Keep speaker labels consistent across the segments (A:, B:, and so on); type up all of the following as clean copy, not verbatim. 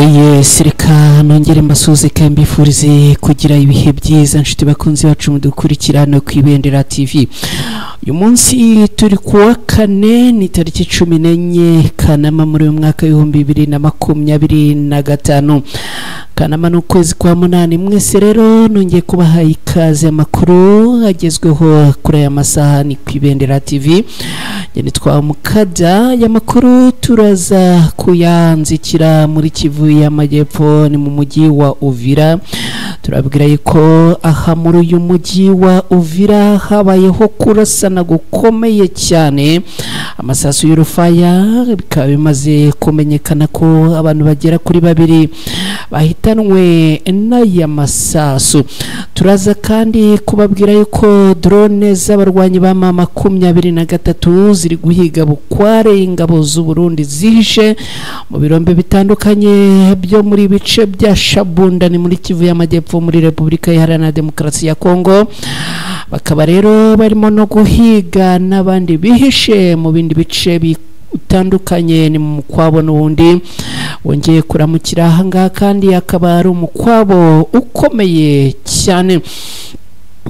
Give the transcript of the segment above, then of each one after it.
A: Yes, reka nongere mbasuze kandi mbifurize kugira ibihe byiza nshuti bakunzi bacu mudukurikirana ku Ibendera TV. Uyu munsi turi kuwa kane ni tariki 14 Kanama muri mwaka wa 2025. Kanama n'ukwezi kwa munani. Mwese rero nongeye kubaha ikaze amakuru agezweho kuri aya masaha ni ku Ibendera TV. Nitwa Mukada y'amakuru turaza kuyanzikira muri Kivu y'Amajyepfo ni mu mujyi wa Uvira. Turabwira yuko aha muri uyu mujyi wa Uvira habayeho kurasana gukomeye cyane, amasasu y'urufaya bikaba bimaze kumenyekana ko abantu bagera kuri babiri bahitanwe n'aya masasu. Turaza kandi kubabwira yuko drone z'abarwanyi ba mama 23 ziri guhiga bukware ingabo z'u Burundi zihishe mu birombe bitandukanye byo muri bice bya Shabunda ni muri Kivu y'Amajyepfo muri Repubulika Iharanira Demokarasi ya Kongo. Bakaba rero barimo no guhiga n'abandi bihishe mu bindi bice bitandukanye ni mu kwabo n'ubundi wongeye kuramukira ahangaha kandi akaba ari umukwabo ukomeye cyane.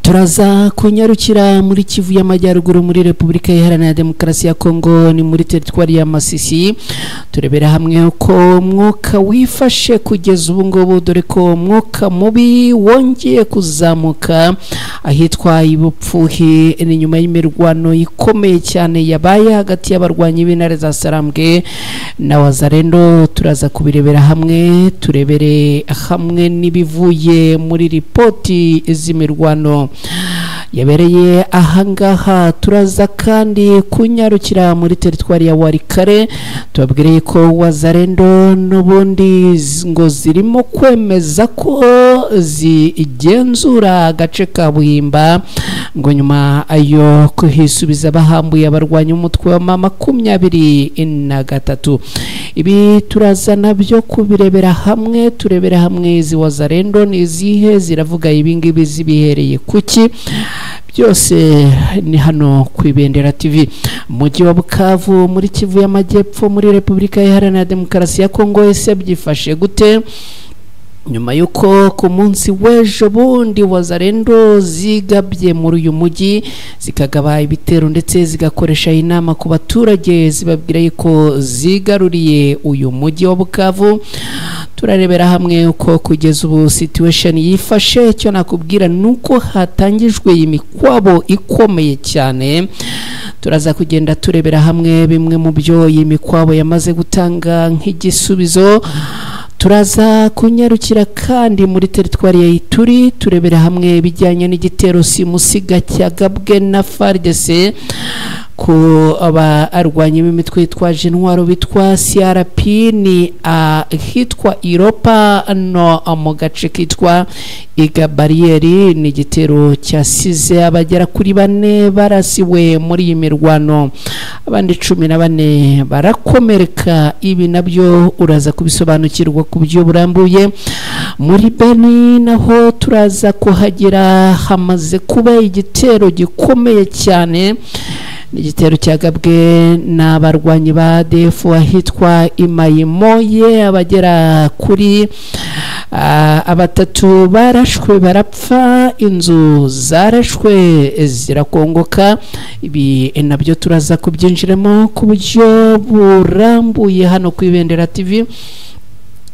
A: Turaza kunyarukira muri Kivu y'Amajyaruguru muri Repubulika Iharanira Demokarasi ya Kongo ni muri teritwari ya Masisi. Turebera hamwe uko mwuka wifashe kugeza ubu ngubu, dore ko mwuka mubi wongeye kuzamuka ahitwa Ibupfuhi ni nyuma y'imirwano ikomeye cyane yabaye hagati y'abarwanyi b'intare za Sarambwe na Wazalendo. Turaza kubirebera hamwe, turebere hamwe n'ibivuye muri ripoti z'imirwano yabereye ahangaha. Turaza kandi kunyarukira muri teritwari ya Warikare, tubabwire ko Wazalendo n'ubundi ngo zirimo kwemeza ko zigenzura agace ka Buhimba ngo nyuma ayo kuhisubiza bahambuye abarwanya umutwe wa mama 23. Ibi turaza nabyo kubirebera hamwe, turebera hamwe izi Wazalendo nizihe ziravuga ibingibi zibihereye kuki. Byose ni hano ku Ibendera TV. Mujyi wa Bukavu muri Kivu y'Amajyepfo muri Repubulika Iharanira Demokarasi ya Kongo ese byifashe gute nyuma yuko ku munsi w'ejo bundi Wazalendo zigabye muri uyu mujyi zikagaba ibitero ndetse zigakoresha inama ku baturage zibabwira yuko zigaruriye uyu mujyi wa Bukavu. Turarebera hamwe uko kugeza ubu situation yifashe. Cyo nakubwira nuko hatangijwe imikwabo ikomeye cyane. Turaza kugenda turebera hamwe bimwe mu byo imikwabo yamaze gutanga nk'igisubizo. Turaza kunyarukira kandi muri teritwari ya Ituri, turebera hamwe bijyanye n'igitero simusiga cyagabwe na FARDC ku abarwanyi b'imitwe yitwaje intwaro bitwa CRP ni hitwa Europa no mu gace kitwa Iga Barriere. Ni igitero cyasize abagera kuri 4 barasiwe muri iyi mirwano, abandi 14 barakomereka. Ibi nabyo uraza kubisobanukirwa ku byo burambuye. Muri Beni naho turaza kuhagera hamaze kuba igitero gikomeye cyane, igitero cyagabwe n'abarwanyi ba ADF ahitwa Imayimoye. Abagera kuri abatatu barashwe barapfa, inzu zarashwe zirakongoka. Ibi nabyo turaza kubyinjiramo ku buryo burambuye hano ku Ibendera TV.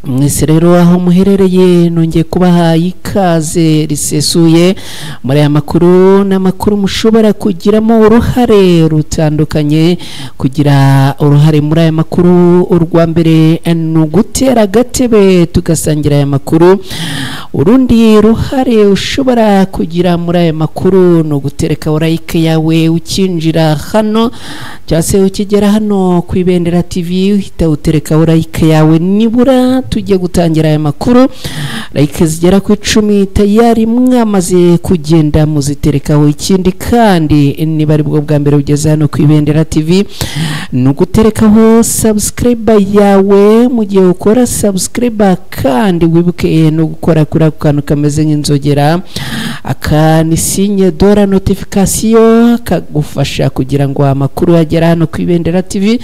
A: Mwese rero aho muherereye nongeye kubaha ikaze risesuye muri aya makuru n'amakuru mushobora kugiramo uruhare rutandukanye. Kugira uruhare muri aya makuru, urwa mbere ni ugutera agatebe tugasangira aya makuru. Urundi ruhare ushobora kugira muri aya makuru ni ugutereka like yawe ukinjira hano cyase ukigera hano ku Ibendera TV, uhita utereka like yawe nibura tujye gutangira aya makuru. Like zigera ku 10 tayari mwamaze kugenda muziterekaho. Ikindi kandi niba ari bwo bwa mbere ugeze hano ku Ibendera TV, nuguterekaho subscribe yawe. Mu gihe ukora subscribe kandi wibuke no gukora kuri kantu kameze nk'inzogera, akanisinye dora notification kagufasha kugira ngo amakuru yagera hano ku Ibendera TV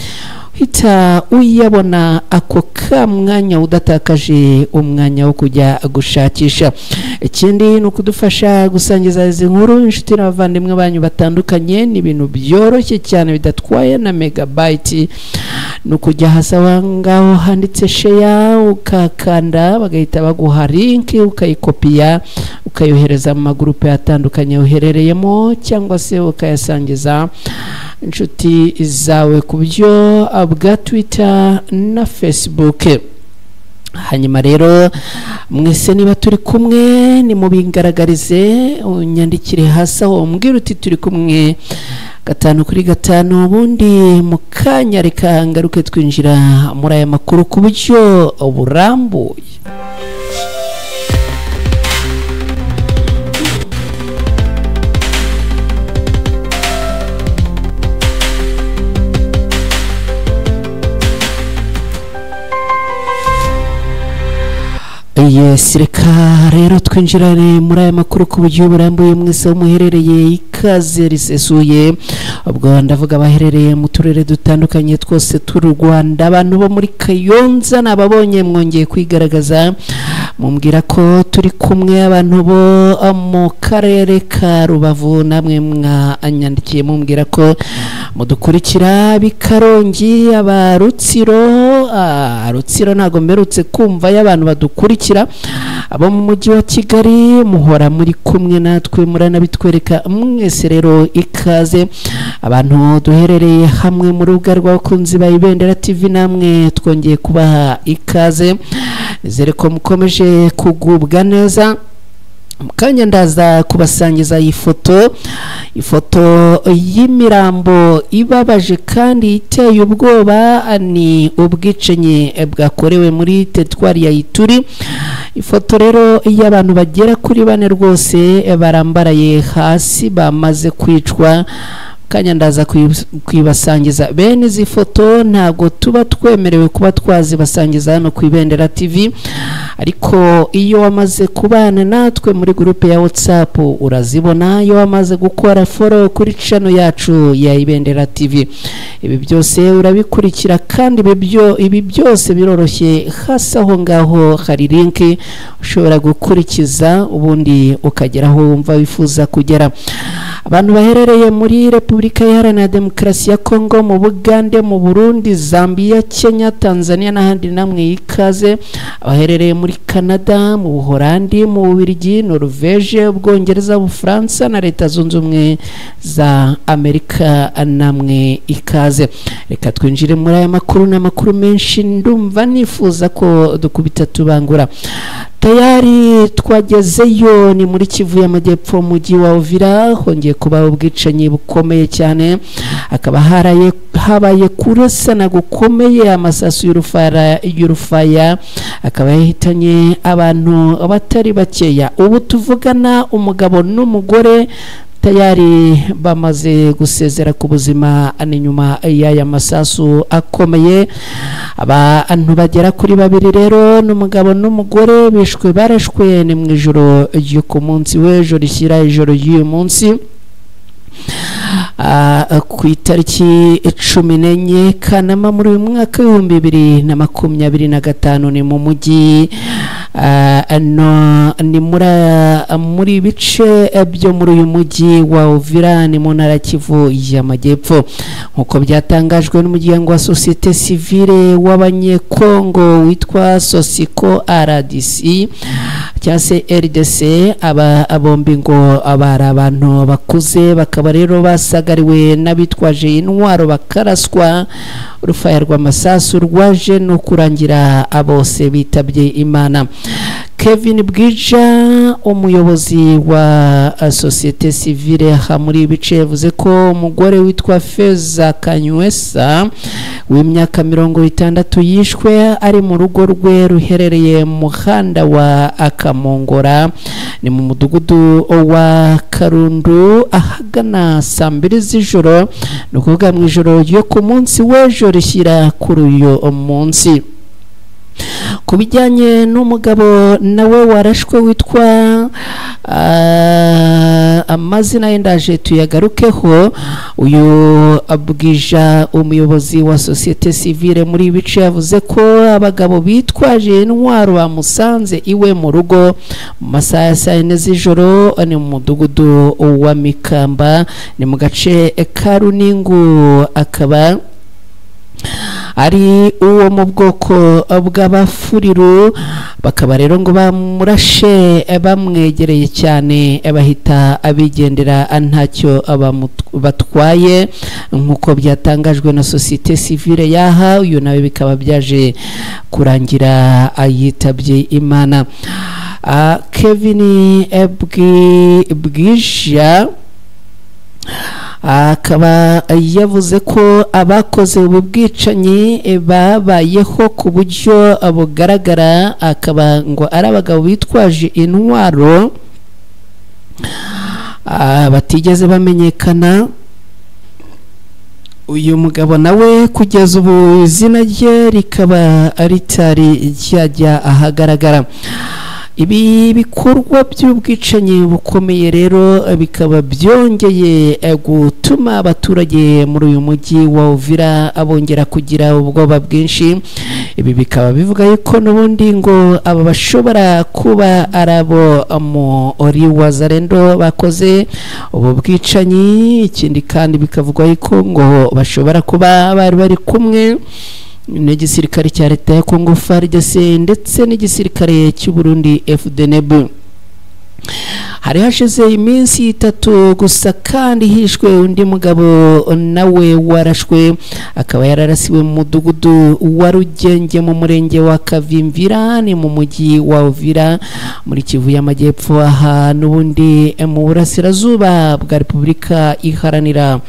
A: hita uyabona ako kamwanya udatakaje umwanya wo kujya gushakisha. Ikindi ni ukudufasha gusangiza izi nkuru inshuti n'abavandimwe banyu batandukanye, ni ibintu byoroshye cyane bidatwaye na megabyte. Nukujya hasa wangaho handitse share ukakanda bagahita baguha link ukayikopiya ukayohereza mu magroupe atandukanye uherereyemo cyangwa se ukayasangiza inshuti zawe ku byo bwa Twitter na Facebook. Hanyuma rero mwese niba turi kumwe ni mubingaragarize unyandikire hasi aho umbwira uti turi kumwe 5 kuri 5 ubundi mukanya reka ngaruke twinjira muri aya makuru ku buryo burambuye. Yes, reka rero twinjirane muri aya makuru ku buryo burambuye. Mwese muherereye ikaze risesuye, ubwo ndavuga baherereye mu turere dutandukanye twose tw'u Rwanda. Abantu bo muri Kayonza nababonye mwongeye kwigaragaza mumbwira ko turi kumwe. Abantu bo mu karere ka Rubavu namwe mwanyandikiye mumbwira ko mudukurikira. Bikarongi abarutsiro Rutsiro ntago mberutse kumva y'abantu badukurikira. Abo mu mujyi wa Kigali muhora muri kumwe natwe muranabitwereka. Mwese rero ikaze. Abantu duherereye hamwe mu rubuga rw'abakunzi ba Ibendera TV namwe twongeye kubaha ikaze. Nizere ko mukomeje kugubwa neza. Mukanya ndaza kubasangiza ifoto y'imirambo ibabaje kandi iteye ubwoba. Ni ubwicanyi bwakorewe muri teritwari ya Ituri. Ifoto rero y'abantu bagera kuri 4 rwose barambaraye hasi bamaze kwicwa. Kanya ndaza kwibasangiza bene izi foto. Ntago tuba twemerewe kuba twazibasangiza hano ku Ibendera TV, ariko iyo wamaze kubana natwe muri groupe ya WhatsApp urazibona. Iyo wamaze gukora follow kuri channel yacu ya Ibendera TV, ibi byose urabikurikira kandi ibi byose biroroshye. Hasi aho ngaho hari link ushobora gukurikiza ubundi ukageraho wumva wifuza kugera. Abantu baherereye muri Repubulika Iharanira Demokarasi ya Kongo, mu Bugande, mu Burundi, Zambia, Kenya, Tanzania n'ahandi namwe ikaze. Abaherereye muri Canada, mu Buholandi, mu Bubiligi, Norvege, Ubwongereza, Ubufaransa na Leta Zunze Ubumwe za Amerika namwe ikaze. Reka twinjire muri aya makuru n'amakuru menshi ndumva nifuza ko dukubita tubangura. Tayari twagezeyo ni muri Kivu y'Amajyepfo mujyi wa Uvira. Hongeye kuba ubwicanyi bukomeye cyane, akaba habaye kurasana gukomeye. Amasasu y'urufaya akaba yahitanye abantu batari bakeya. Ubu tuvugana umugabo n'umugore tayari bamaze gusezera ku buzima ni nyuma y'aya masasu akomeye. Abantu bagera kuri 2 rero n'umugabo n'umugore barashwe ni mu ijoro ryo ku munsi w'ejo rishyira ijoro y'uyu munsi ku itariki 14 Kanama muri uyu mwaka wa 2025 ni mu mujyi ni muri bice byo muri uyu mujyi wa Uvira ni mu ntara Kivu y'Amajyepfo. Nkuko byatangajwe n'umuryango wa societe civile w'abanyekongo witwa Sosiko RDC cyangwa se RDC, abombi ngo abari abantu bakuze, bakaba rero basagariwe n'abitwaje intwaro bakaraswa. Urufaya rw'amasasu rwaje no kurangira abose bitabye Imana. Kevin Bwija, umuyobozi wa societe civile muri bice, yavuze ko umugore witwa Feza Kanywesa w'imyaka 60 yishwe ari mu rugo rwe ruherereye mu muhanda wa Akamongora ni mu mudugudu wa Karundu ahagana saa 2 z'ijoro, nukuvuga mu ijoro ryo ku munsi w'ejo rishyira kuri uyu munsi. ku bijyanye n'umugabo nawe warashwe witwa amazina ye ndaje tuyagarukeho. uyu Bwija umuyobozi wa societe civile muri bice yavuze ko abagabo bitwaje intwaro bamusanze iwe mu rugo mu masaha ya saa 4 z'ijoro ni mu mudugudu wa Mikamba ni mu gace ka Runingu, akaba ari uwo mu bwoko bw'abafuriru. Bakaba rero ngo bamurashe bamwegereye cyane bahita abigendera ntacyo batwaye nk'uko byatangajwe na societe civile yaha. Uyu nawe bikaba byaje kurangira yitabye Imana. Kevin Bwija akaba yavuze ko abakoze ubu bwicanyi babayeho ku buryo bugaragara, akaba ngo ari abagabo bitwaje intwaro batigeze bamenyekana. uyu mugabo nawe kugeza ubu izina rye rikaba ritari ryajya ahagaragara. Ibi bikorwa by'ubwicanyi bukomeye rero bikaba byongeye gutuma abaturage muri uyu mujyi wa Uvira abongera kugira ubwoba bwinshi. Ibi bikaba bivuga yuko n'ubundi ngo aba bashobora kuba arabo muri Wazalendo bakoze ubu bwicanyi. Ikindi kandi bikavugwa yuko ngo bashobora kuba bari kumwe n'igisirikare cya leta ya Congo FARDC ndetse n'igisirikare cy'u Burundi FDNB. Hari hashize iminsi 3 gusa kandi hishwe undi mugabo nawe warashwe, akaba yararasiwe mu mudugudu wa Rugenge mu murenge wa Kavimvira ni mu mujyi wa Uvira muri Kivu y'Amajyepfo, aha n'ubundi mu burasirazuba bwa Repubulika Iharanira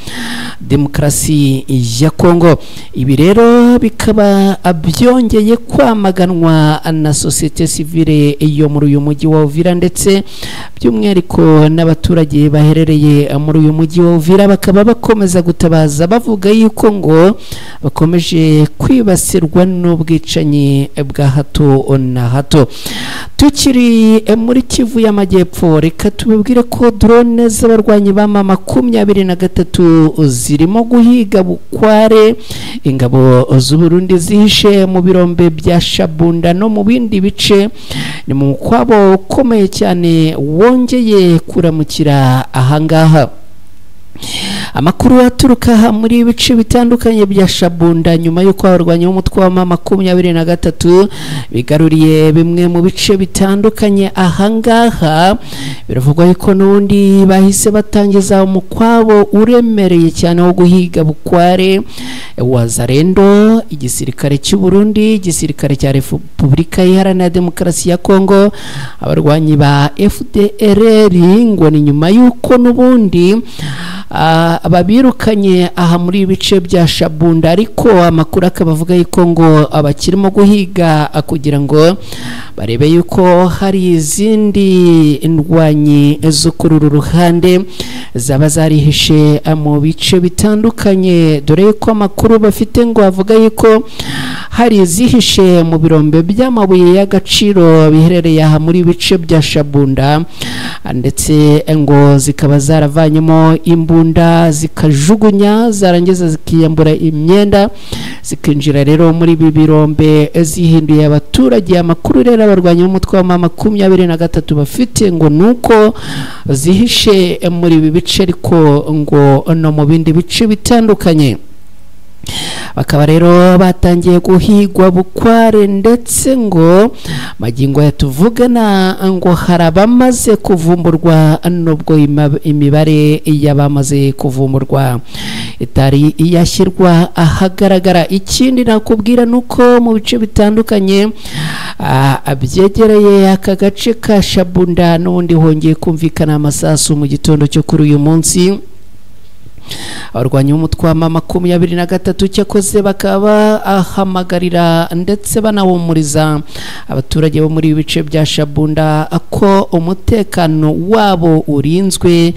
A: Demokarasi ya Congo. Ibi rero bikaba byongeye kwamaganwa na societe civile yo muri uyu mujyi wa Uvira ndetse by'umwihariko n'abaturage baherereye muri uyu mujyi wa Uvira. Bakaba bakomeza gutabaza bavuga yuko ngo bakomeje kwibasirwa n'ubwicanyi bwa hato na hato. Tukiri muri Kivu y'Amajyepfo, reka tubabwire ko drone z'abarwanyi ba M23 zirimo guhiga bukware ingabo z'u Burundi zihishe mu birombe bya Shabunda no mu bindi bice. Ni mu kwabo ukomeye cyane wongeye kuramukira ahangaha. Amakuru aturuka muri ibice bitandukanye bya Shabunda nyuma yuko abarwanyi b'umutwe wa M23 bigaruriye bimwe mu bice bitandukanye ahangaha. Biravugwa yuko n'undi bahise batangiza umukwabo uremereye cyane wo guhiga bukware Wazalendo, igisirikare cy'u Burundi, igisirikare cya Repubulika Iharanira Demokarasi ya Congo, abarwanyi ba FDLR. Ngo ni nyuma yuko n'ubundi babirukanye aha muri ibice bya Shabunda, ariko amakuru akabavuga yuko ngo abakirimo guhiga kugira ngo barebe yuko hari izindi ndwanyi zo kuri uru ruhande zaba zarihishe mu bice bitandukanye, dore ko amakuru bafite ngo avuga yuko hari izihishe mu birombe by'amabuye y'agaciro biherereye aha muri ibice bya Shabunda, ndetse ngo zikaba zaravanyemo imbunda zikajugunya zarangiza zikiyambura imyenda zikinjira rero muri ibi birombe zihinduye abaturage. Amakuru rero abarwanyi b'umutwe wa M23 bafite ngo nuko zihishe muri ibi bice ariko ngo no mu bindi bice bitandukanye. Bakaba rero batangiye guhigwa bukware ndetse ngo magingo yatuvugana ngo harabamaze kuvumburwa, nubwo imibare y'abamaze kuvumburwa itari yashyirwa ahagaragara. Ikindi nakubwira nuko mu bice bitandukanye abyegereye aka gace ka Shabunda n'ubundi hongeye kumvikana amasasu mu gitondo cyo kuri uyu munsi. Abarwanyi b'umutwe wa M23 cyakoze bakaba ahamagarira ndetse banawumuriza abaturage bo muri ibice bya Shabunda ko umutekano wabo urinzwe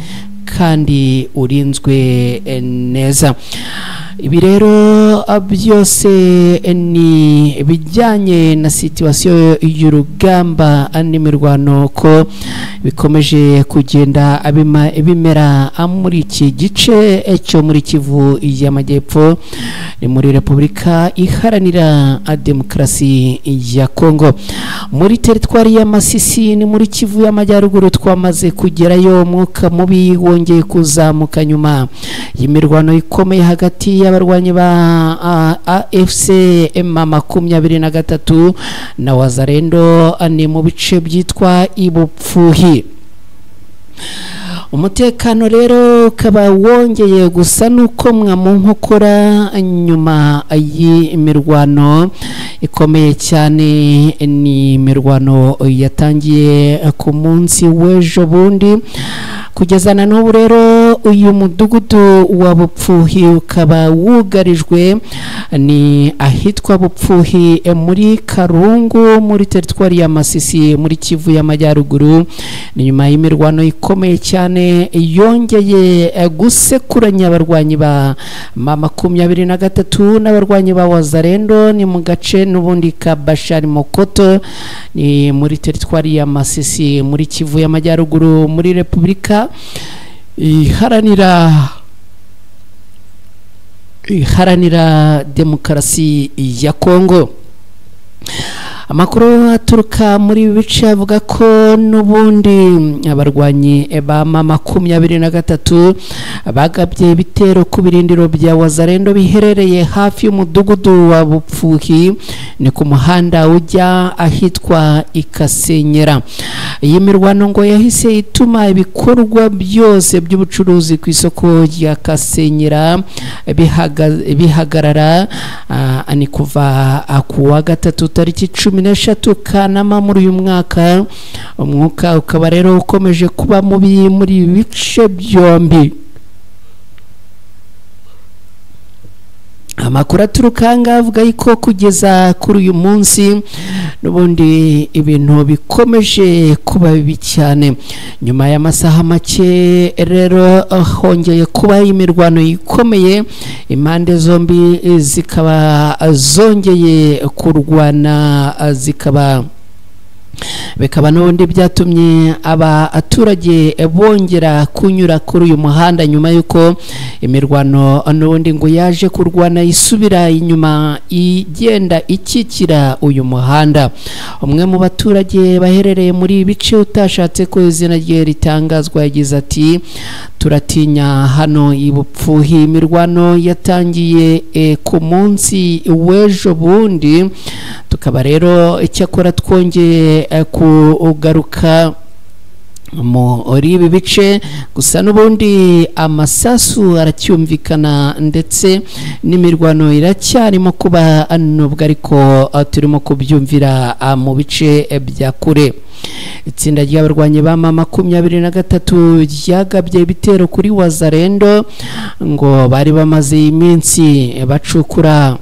A: kandi urinzwe neza. ibi rero byose ni bijyanye na situasiyo y'urugamba n'imirwano ko bikomeje kugenda bimera muri iki gice cyo muri Kivu y'Amajyepfo ni muri Repubulika Iharanira Demokarasi ya Kongo. Muri teritwari ya Masisi ni muri Kivu y'Amajyaruguru twamaze kugerayo umwuka mubi wongeye kuzamuka nyuma y'imirwano ikomeye hagati y'abarwanyi ba AFC M23 na Wazalendo ni mu bice byitwa Ibupfuhi. Umutekano rero ukaba wongeye gusa nuko mu nkokora nyuma y'imirwano ikomeye cyane. Ni imirwano yatangiye ku munsi w'ejo bundi kugeza na n'ubu rero uyu mudugudu wa Bupfuhi ukaba wugarijwe ni ahitwa Bupfuhi muri Karungu muri teritwari ya Masisi muri Kivu y'Amajyaruguru. Ni nyuma y'imirwano ikomeye cyane yongeye gusekuranya abarwanyi ba M23 n'abarwanyi ba Wazalendo ni mu gace n'ubundi ka Bashari Mokoto ni muri teritwari ya Masisi muri Kivu y'Amajyaruguru muri Repubulika Iharanira Demokarasi ya Kongo. Amakuru aturuka muri bice avuga ko n'ubundi abarwanyi ba M23 bagabye bitero ku birindiro bya Wazalendo biherereye hafi y'umudugudu wa Bupfuhi ni ku muhanda ujya ahitwa Ikasenyera. Iyi mirwano ngo yahise ituma ibikorwa byose by'ubucuruzi ku isoko rya Kasenyera bihagarara ni kuva kuwa gatatu tariki 13 Kanama muri uyu mwaka. Umwuka ukaba rero ukomeje kuba mubi muri bice byombi. Amakuru aturuka avuga yuko kugeza kuri uyu munsi n'ubundi ibintu bikomeje kuba bibi cyane. Nyuma y'amasaha make rero hongeye kuba imirwano ikomeye, impande zombi zikaba zongeye kurwana, bikaba n'ubundi byatumye abaturage bongera kunyura kuri uyu muhanda nyuma yuko imirwano n'ubundi ngo yaje kurwana isubira inyuma igenda ikikira uyu muhanda. Umwe mu baturage baherereye muri bice utashatse ko izina rye ritangazwa yagize ati turatinya hano Ibupfuhi. Imirwano yatangiye ku munsi w'ejo bundi, tukaba rero icyakora twongeye kugaruka muri ibi bice gusa n'ubundi amasasu aracyumvikana ndetse n'imirwano iracyarimo kuba nubwo ariko turimo kubyumvira mu bice bya kure. Itsinda ry'abarwanyi ba M23 ryagabye ibitero kuri Wazalendo ngo bari bamaze iminsi bacukura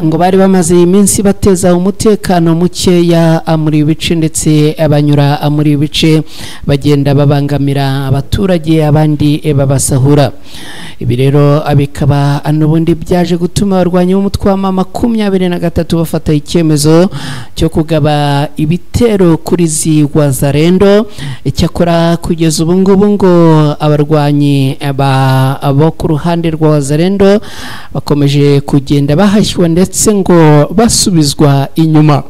A: ngo bari bamaze iminsi bateza umutekano mukeya muri bice ndetse abanyura muri bice bagenda babangamira abaturage abandi babasahura. Ibi rero abikaba n'ubundi byaje gutuma abarwanyi b'umutwe wa M23 bafata icyemezo cyo kugaba ibitero kuri zi Wazalendo. Icyakora kugeza ubu ngubu ngo abarwanyi abo ku ruhande rwa Wazalendo bakomeje kugenda bahashywa ndetse ngo basubizwa inyuma.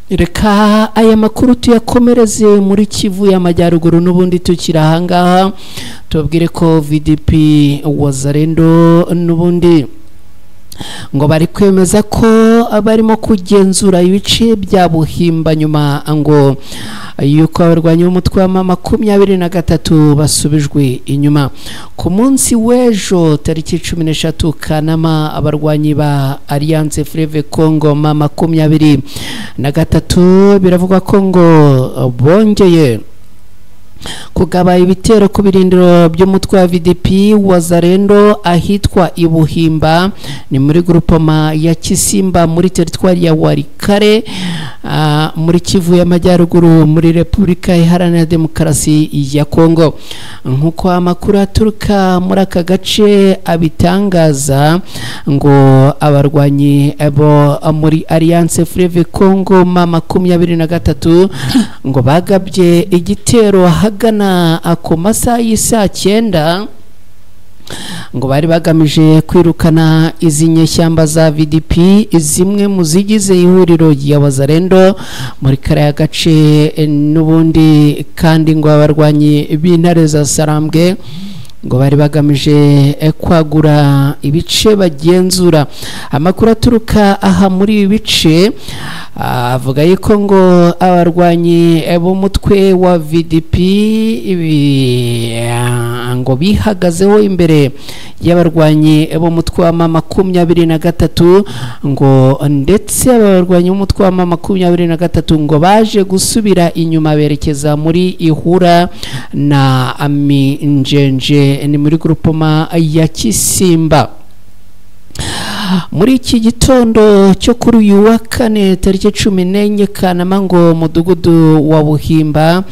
A: Reka aya makuru tuyakomereze muri Kivu y'Amajyaruguru n'ubundi tukiri ahangaha tubwire ko VDP Wazalendo n'ubundi ngo bari kwemeza ko barimo kugenzura ibice bya Buhimba nyuma ngo yuko abarwanyi b'umutwe wa M23 basubijwe inyuma. Ku munsi w'ejo tariki 13 Kanama abarwanyi ba Alliance Fleuve Congo M23 biravuga ko ngo bongeye kugaba ibitero ku birindiro by'umutwe wa VDP Wazalendo ahitwa Ibuhimba ni muri grupoma ya Kisimba muri teritwari ya Warikare muri Kivu y'Amajyaruguru muri Repubulika Iharanira Demokarasi ya Kongo. Nkuko amakuru aturuka muri aka gace abitangaza ngo abarwanyi abo muri Alliance Fleuve Congo M23 ngo bagabye igitero hagana ako masaha y'isa 9 ngo bari bagamije kwirukana izi nyeshyamba za VDP zimwe mu zigize ihuriro ya Wazalendo muri kariya gace n'ubundi kandi ngo abarwanyi b'intare za Sarambwe ngo bari bagamije kwagura ibice bagenzura. Amakuru aturuka aha muri ibi bice avuga yuko ngo abarwanyi b'umutwe wa VDP ngo bihagazeho imbere y'abarwanyi b'umutwe wa M23 ngo ndetse abarwanyi b'umutwe wa M23 ngo baje gusubira inyuma berekeza muri Ihura na Aminjenje ni muri grupoma ya Kisimba. Muri iki gitondo cyo kuri uyu wa kane tariki 14 Kanama ngo mudugudu wa Buhimba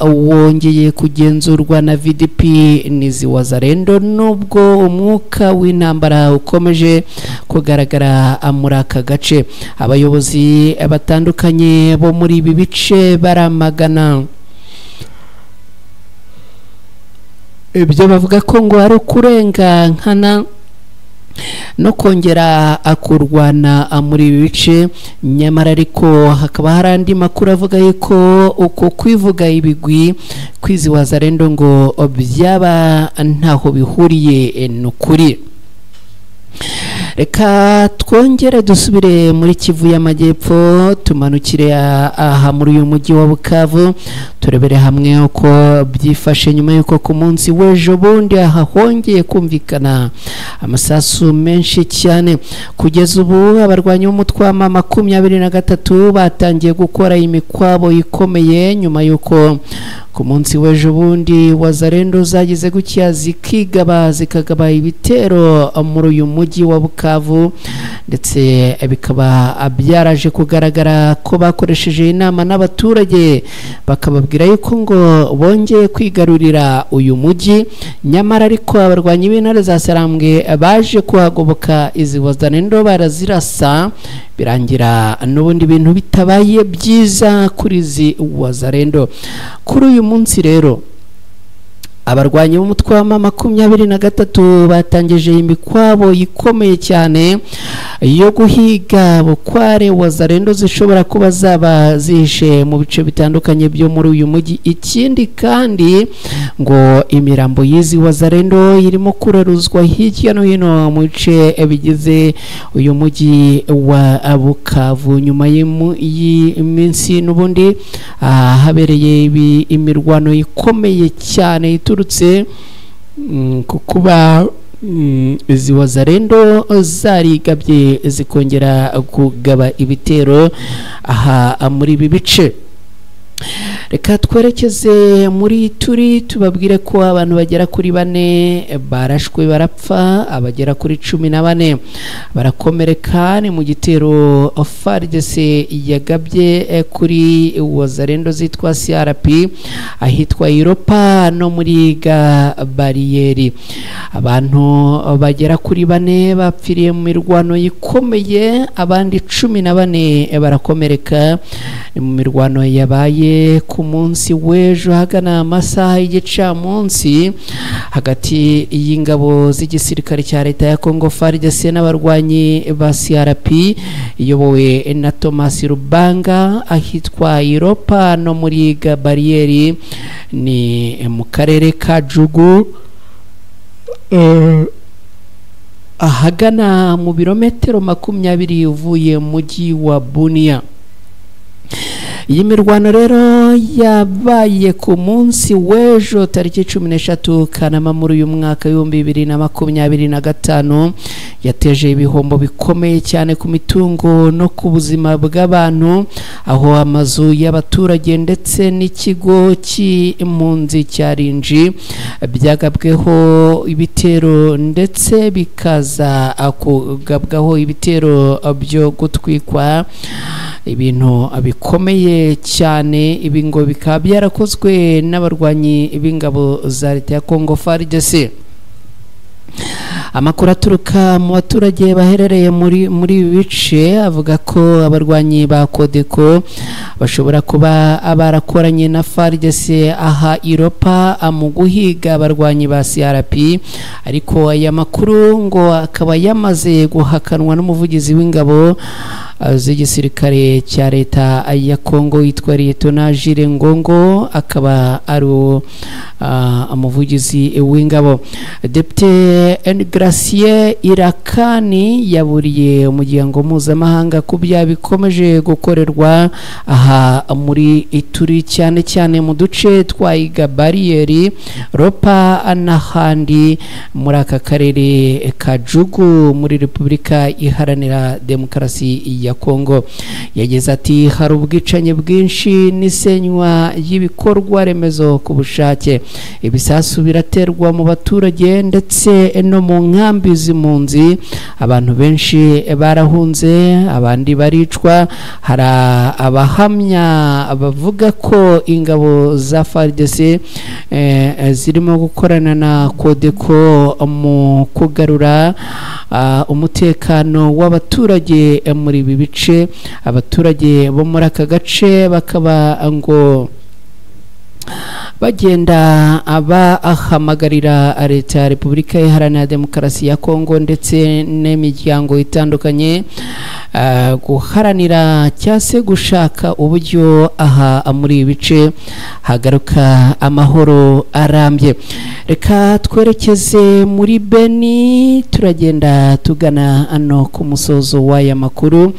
A: wongeye kugenzurwa na VDP nizi Wazalendo nubwo umwuka w'intambara ukomeje kugaragara muri aka gace. Abayobozi batandukanye bo muri ibi bice baramagana ibyo bavuga ko ngo ari ukurenga nkana no kongera akurwana muri ibi bice. Nyamara ariko hakaba hari andi makuru avuga yuko uko kwivuga ibigwi kwizi Wazalendo ngo byaba ntaho bihuriye n'ukuri. Reka twongere dusubire muri Kivu y'Amajyepfo tumanukire aha muri uyu mujyi wa Bukavu turebere hamwe uko byifashe nyuma yuko ku munsi w'ejo bundi hahongeye kumvikana amasasu menshi cyane. Kugeza ubu abarwanyi b'umutwe wa M23 batangiye gukora imikwabo ikomeye nyuma yuko ku munsi w'ejo bundi Wazalendo zagize gutya zikagaba ibitero muri uyu mujyi wa Bukavu ndetse bikaba byaraje kugaragara ko bakoresheje inama n'abaturage bakababwira yuko ngo bongeye kwigarurira uyu mujyi. Nyamara ariko abarwanyi b'intare za Sarambwe baje kuhagoboka izi Wazalendo barazirasa birangira n'ubundi bintu bitabaye byiza kuri izi Wazalendo. Kuri uyu munsi rero abarwanyi b'umutwe wa M23 batangije imikwabo ikomeye cyane yo guhiga bukware Wazalendo zishobora kuba zaba zihishe mu bice bitandukanye byo muri uyu mujyi. Ikindi kandi ngo imirambo y'izi Wazalendo irimo kuraruzwa hirya no hino mu bice bigize uyu mujyi wa Bukavu nyuma y'iminsi n'ubundi habereye imirwano ikomeye cyane iturutse kukuba izi Wazalendo zarigabye zikongera kugaba ibitero aha muri ibi bice. Reka twerekeze muri Turi tubabwire ko abantu bagera kuri 4 barashwe barapfa, abagera kuri 14 barakomereka ni mu gitero FARDC yagabye kuri Wazalendo zitwa CRP ahitwa Europa no muri bariyeri. Abantu bagera kuri 4 bapfiriye mu mirwano ikomeye, abandi 14 barakomereka ni mu mirwano yabaye ku munsi w'ejo hagana amasaha y'igicamunsi hagati y'ingabo z'igisirikare cya leta ya Kongo FARDC n'abarwanyi ba CRP iyobowe na Thomas Rubanga ahitwa Europa no muri bariyeri ni mu karere ka Jugu ahagana mu birometero 20 uvuye mu mujyi wa Bunia. iyi mirwano rero yabaye ku munsi w'ejo tariki 13 Kanama muri uyu mwaka w'2025 yateje ibihombo bikomeye cyane ku mitungo no ku buzima bw'abantu, aho amazu y'abaturage ndetse n'ikigo cy'impunzi cya Rinji byagabweho ibitero ndetse bikaza kugabwaho ibitero byo gutwikwa, ibintu bikomeye cyane. Ibi ngo bikaba byarakozwe n'abarwanyi b'ingabo za leta ya Congo FARDC. Amakuru aturuka mu baturage baherereye muri bice avuga ko abarwanyi ba Kodeko bashobora kuba barakoranye na FARDC aha Europa mu guhiga abarwanyi ba CRP, ariko aya makuru ngo akaba yamaze guhakanwa n'umuvugizi w'ingabo z'igisirikare cya leta ya Congo yitwa Lieutenant Jules Ngongo, akaba ari umuvugizi w'ingabo. Depite Gracie Irakani yaburiye umuryango mpuzamahanga ku bya bikomeje gukorerwa aha muri Ituri, cyane cyane mu duce twa Bariyeri, Ropa n'ahandi muri aka karere ka Jugu muri Repubulika Iharanira Demokarasi ya Congo. Yagize ati hari ubwicanyi bwinshi n'isenywa y'ibikorwa remezo ku bushake, ibisasu biraterwa mu baturage ndetse no mu nkambi z'impunzi, abantu benshi barahunze abandi baricwa. Hari abahamya bavuga ko ingabo za FARDC zirimo gukorana na Kodeko mu kugarura umutekano w'abaturage muri ibi bice. Abaturage bo muri aka gace bakaba ngo bagenda abahamagarira leta ya Repubulika Iharanira Demokarasi ya Congo ndetse n'imiryango itandukanye guharanira cyase gushaka uburyo aha muri ibice hagaruka amahoro arambye. Reka twerekeze muri Beni, turagenda tugana ano ku musozo w'aya makuru.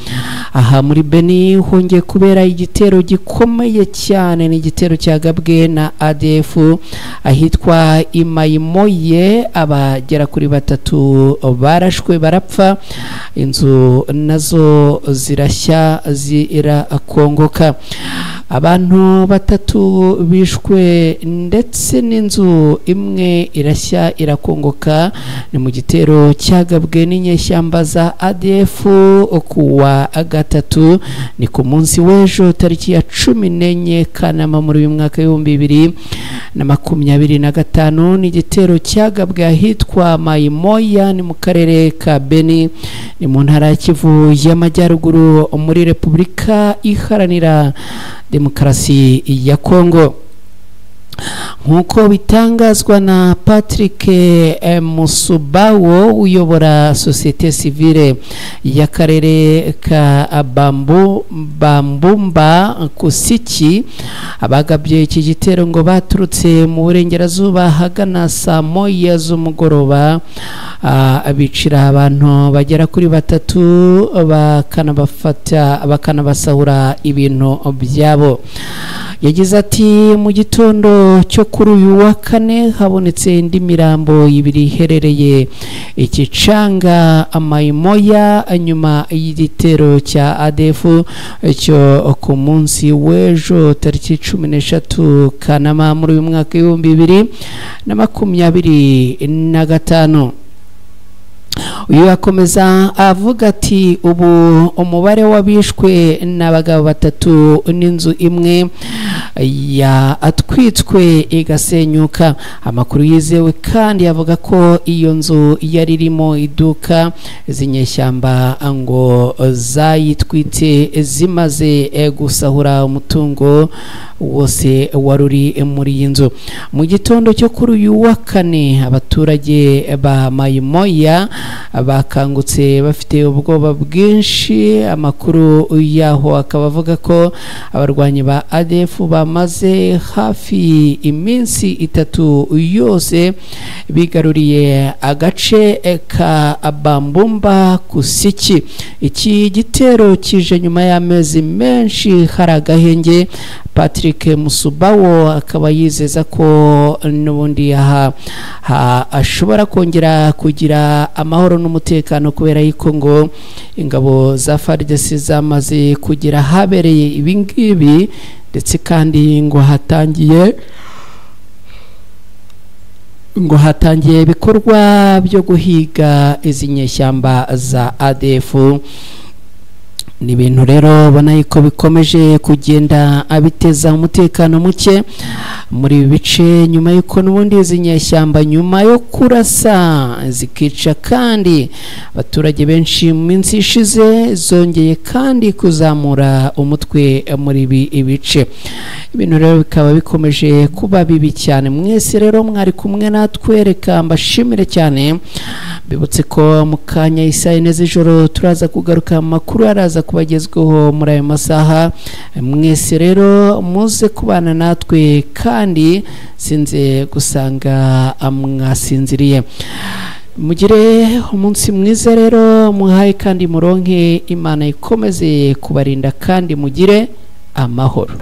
A: Aha muri Beni hongeye kubera igitero gikomeye cyane, ni igitero cyagabwe na ADF ahitwa Imayimoye, abagera kuri 3 barashwe barapfa, inzu nazo zirashya zirakongoka, abantu 3 bishwe ndetse n'inzu imwe irashya irakongoka. Ni mu gitero cyagabwe n'inyeshyamba za ADF kuwa 3, ni ku munsi w'ejo tariki ya 14 Kanama muri uyu mwaka w'2025. Ni igitero cyagabwe ahitwa Mayimoya, ni mu karere ka Beni, ni mu ntara ya Kivu y'Amajyaruguru muri Repubulika Iharanira Demokarasi ya Congo. Nkuko bitangazwa na Patrick Musubawo uyobora societe civile y'akarere ka Bambumba Kusiki, abagabye iki gitero ngo baturutse mu burengerazuba hagana saa moya z'umugoroba, abicira abantu bagera kuri 3 bakanabasahura ibintu byabo. Yagize ati mu gitondo cyo kuri uyu wa 4 habonetse indi mirambo 2 iherereye Ikicanga Mayimoya nyuma y'igitero cya ADF cyo ku munsi w'ejo tariki 13 Kanama muri uyu mwaka w'2025. Uyu akomeza avuga ati ubu umubare w'abishwe n'abagabo 3 n'inzu imwe atwitswe igasenyuka. Amakuru yizewe kandi avuga ko iyo nzu yari irimo iduka, zinyeshyamba ngo zayitwitse zimaze gusahura umutungo wose waruri muri iyi nzu. Mu gitondo cyo kuri uyu wa kane abaturage ba Mayimoya bakangutse bafite ubwoba bwinshi. Amakuru yaho akaba avuga ko abarwanyi ba ADF bamaze hafi iminsi 3 yose bigaruriye agace ka Bambumba Kusiki. Iki gitero kije nyuma y'amezi menshi hari agahenge. Patrick Musubawo akaba yizeza ko n'ubundi ashobora kongera kugira amahoro n'umutekano kubera yuko ngo ingabo za FARDC zamaze kugira habereye ibingibi, ndetse kandi ngo hatangiye ibikorwa byo guhiga izi nyeshyamba za ADF. Ni ibintu rero ubona yuko bikomeje kugenda abiteza umutekano muke muri ibi bice, nyuma yuko n'ubundi izi nyeshyamba nyuma yo kurasa zikica kandi abaturage benshi mu minsi ishize zongeye kandi kuzamura umutwe muri ibi bice. Ibintu rero bikaba bikomeje kuba bibi cyane. Mwese rero mwari kumwe natwe, reka mbashimire cyane. Bibutse ko mu kanya isaha 4 z'ijoro turaza kugaruka amakuru araza kubagezweho muri ayo masaha. Mwese rero muze kubana natwe kandi sinze gusanga mwasinziriye. Mugire umunsi mwiza rero, muhaye kandi muronke, Imana ikomeze kubarinda kandi mugire amahoro.